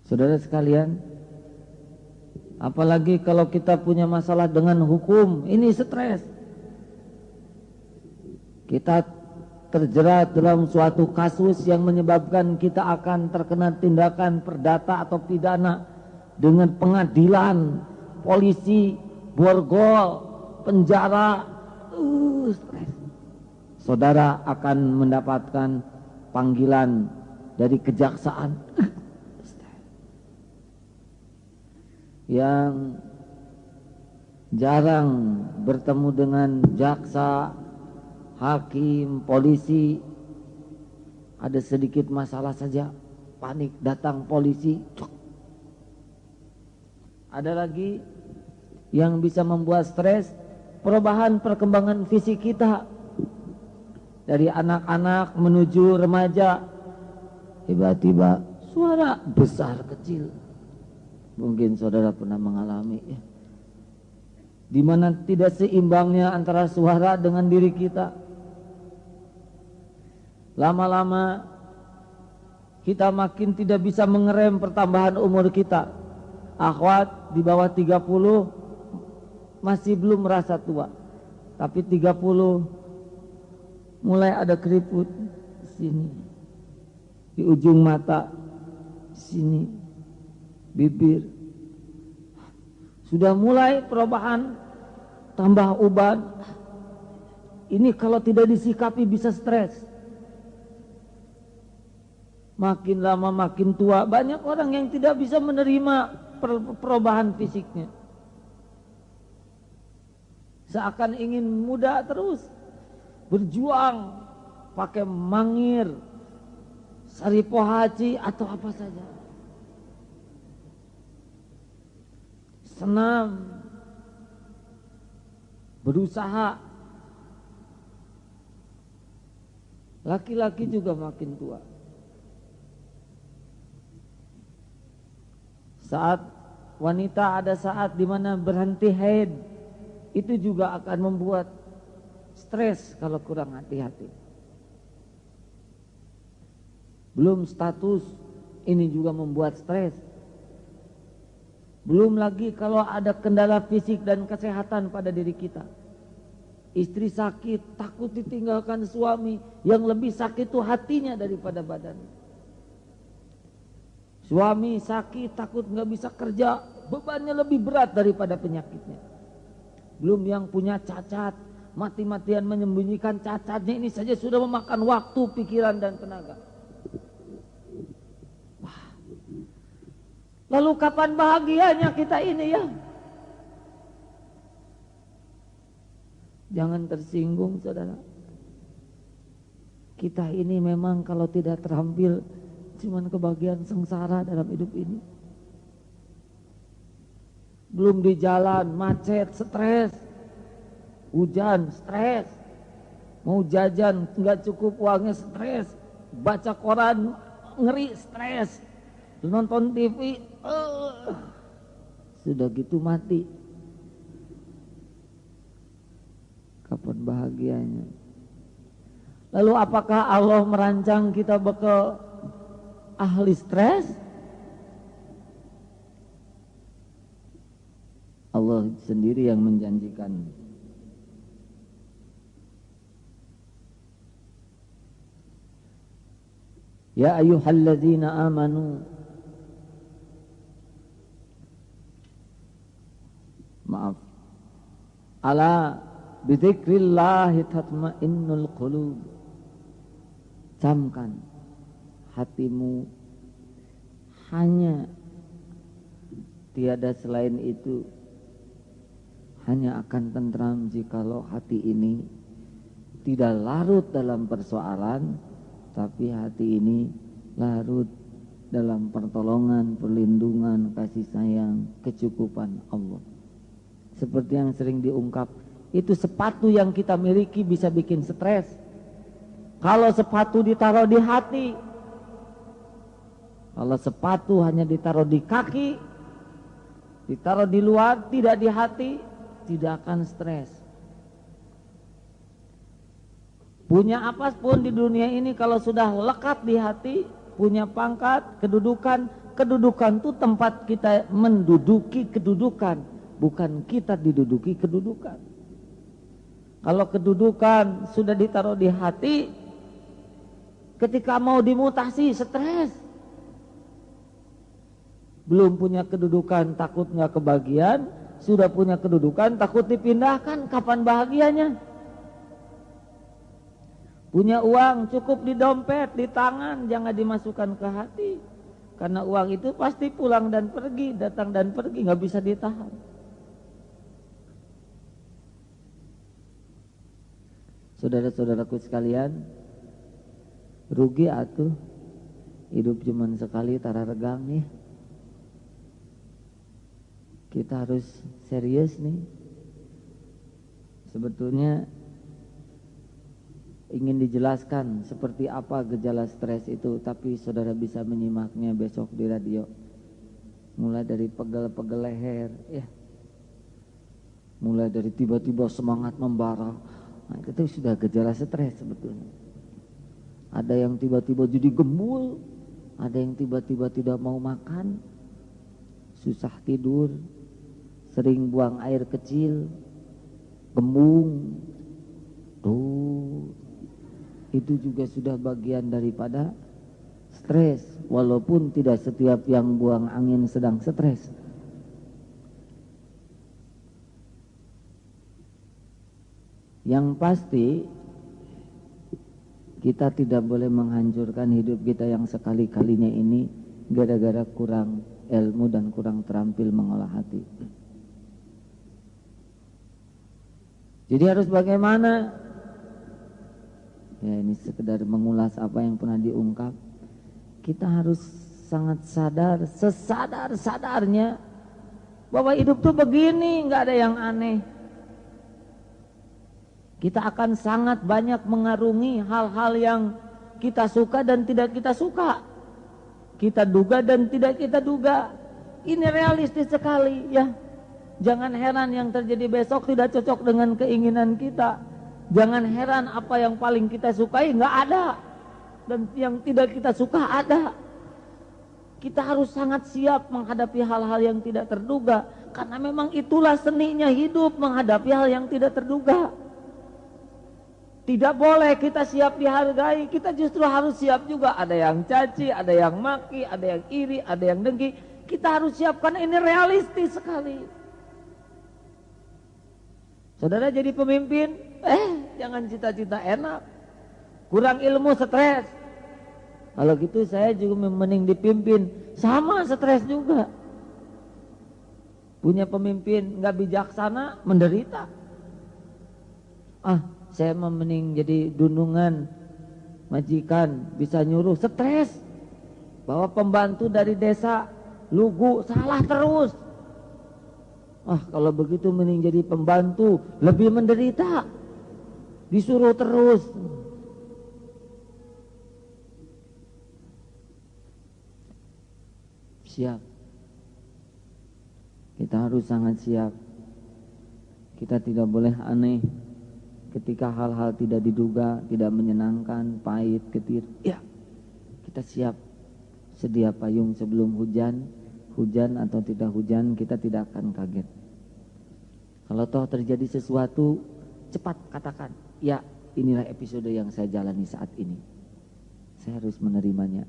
Saudara sekalian, apalagi kalau kita punya masalah dengan hukum, ini stres. Kita terjerat dalam suatu kasus yang menyebabkan kita akan terkena tindakan perdata atau pidana dengan pengadilan, polisi, borgol, penjara, stres. Saudara akan mendapatkan panggilan dari kejaksaan yang jarang bertemu dengan jaksa, hakim, polisi. Ada sedikit masalah saja, panik, datang polisi. Ada lagi yang bisa membuat stres, perubahan perkembangan fisik kita. Dari anak-anak menuju remaja, tiba-tiba suara besar kecil. Mungkin saudara pernah mengalami ya, di mana tidak seimbangnya antara suara dengan diri kita. Lama-lama kita makin tidak bisa mengerem pertambahan umur kita. Akhwat di bawah 30 masih belum merasa tua, tapi 30 mulai ada keriput sini, di ujung mata sini, bibir. Sudah mulai perubahan, tambah uban. Ini kalau tidak disikapi bisa stres. Makin lama makin tua, banyak orang yang tidak bisa menerima perubahan fisiknya. Seakan ingin muda terus, berjuang pakai mangir, sari pohaci atau apa saja. Senam, berusaha. Laki-laki juga makin tua. Saat wanita ada saat di mana berhenti haid, itu juga akan membuat stres kalau kurang hati-hati. Belum status, ini juga membuat stres. Belum lagi kalau ada kendala fisik dan kesehatan pada diri kita. Istri sakit, takut ditinggalkan suami, yang lebih sakit itu hatinya daripada badannya. Suami sakit, takut nggak bisa kerja, bebannya lebih berat daripada penyakitnya. Belum yang punya cacat, mati-matian menyembunyikan cacatnya, ini saja sudah memakan waktu, pikiran dan tenaga. Wah. Lalu kapan bahagianya kita ini ya? Jangan tersinggung saudara. Kita ini memang kalau tidak terampil cuman kebahagiaan sengsara dalam hidup ini. Belum di jalan, macet, stres. Hujan, stres. Mau jajan, nggak cukup uangnya, stres. Baca koran, ngeri, stres. Nonton TV, sudah gitu mati. Kapan bahagianya? Lalu apakah Allah merancang kita bakal ahli stres? Allah sendiri yang menjanjikan. Ya ayyuhalladzina amanu, maaf, ala bidzikrillahi tatmainnul qulub. Camkan hatimu, hanya tiada selain itu, hanya akan tentram jikalau hati ini tidak larut dalam persoalan, tapi hati ini larut dalam pertolongan, perlindungan, kasih sayang, kecukupan Allah. Seperti yang sering diungkap, itu sepatu yang kita miliki bisa bikin stres. Kalau sepatu ditaruh di hati, kalau sepatu hanya ditaruh di kaki, ditaruh di luar, tidak di hati, tidak akan stres. Punya apapun di dunia ini kalau sudah lekat di hati, punya pangkat, kedudukan, kedudukan itu tempat kita menduduki kedudukan, bukan kita diduduki kedudukan. Kalau kedudukan sudah ditaruh di hati, ketika mau dimutasi stres. Belum punya kedudukan takut nggak kebagian, sudah punya kedudukan takut dipindahkan, kapan bahagianya? Punya uang cukup di dompet, di tangan, jangan dimasukkan ke hati. Karena uang itu pasti pulang dan pergi, datang dan pergi, nggak bisa ditahan. Saudara-saudaraku sekalian, rugi atuh hidup cuman sekali tara regang nih. Kita harus serius nih. Sebetulnya ingin dijelaskan seperti apa gejala stres itu, tapi saudara bisa menyimaknya besok di radio. Mulai dari pegel-pegel leher, ya. Mulai dari tiba-tiba semangat membara. Nah, itu sudah gejala stres sebetulnya. Ada yang tiba-tiba jadi gembul, ada yang tiba-tiba tidak mau makan, susah tidur, sering buang air kecil, gembung. Tuh, itu juga sudah bagian daripada stres, walaupun tidak setiap yang buang angin sedang stres. Yang pasti kita tidak boleh menghancurkan hidup kita yang sekali-kalinya ini gara-gara kurang ilmu dan kurang terampil mengolah hati. Jadi harus bagaimana? Ya, ini sekedar mengulas apa yang pernah diungkap. Kita harus sangat sadar, sesadar-sadarnya bahwa hidup tuh begini, nggak ada yang aneh. Kita akan sangat banyak mengarungi hal-hal yang kita suka dan tidak kita suka, kita duga dan tidak kita duga. Ini realistis sekali, ya. Jangan heran yang terjadi besok tidak cocok dengan keinginan kita. Jangan heran apa yang paling kita sukai nggak ada, dan yang tidak kita suka ada. Kita harus sangat siap menghadapi hal-hal yang tidak terduga, karena memang itulah seninya hidup, menghadapi hal yang tidak terduga. Tidak boleh kita siap dihargai, kita justru harus siap juga. Ada yang caci, ada yang maki, ada yang iri, ada yang dengki. Kita harus siap karena ini realistis sekali. Saudara jadi pemimpin, jangan cita-cita enak, kurang ilmu, stres. Kalau gitu saya juga mending dipimpin, sama stres juga. Punya pemimpin nggak bijaksana, menderita. Saya mending jadi dunungan majikan, bisa nyuruh, stres. Bawa pembantu dari desa, lugu, salah terus. Kalau begitu mending jadi pembantu, lebih menderita, disuruh terus. Siap. Kita harus sangat siap. Kita tidak boleh aneh ketika hal-hal tidak diduga, tidak menyenangkan, pahit, getir. Ya, kita siap. Sedia payung sebelum hujan. Hujan atau tidak hujan, kita tidak akan kaget. Kalau toh terjadi sesuatu, cepat katakan, ya inilah episode yang saya jalani saat ini. Saya harus menerimanya.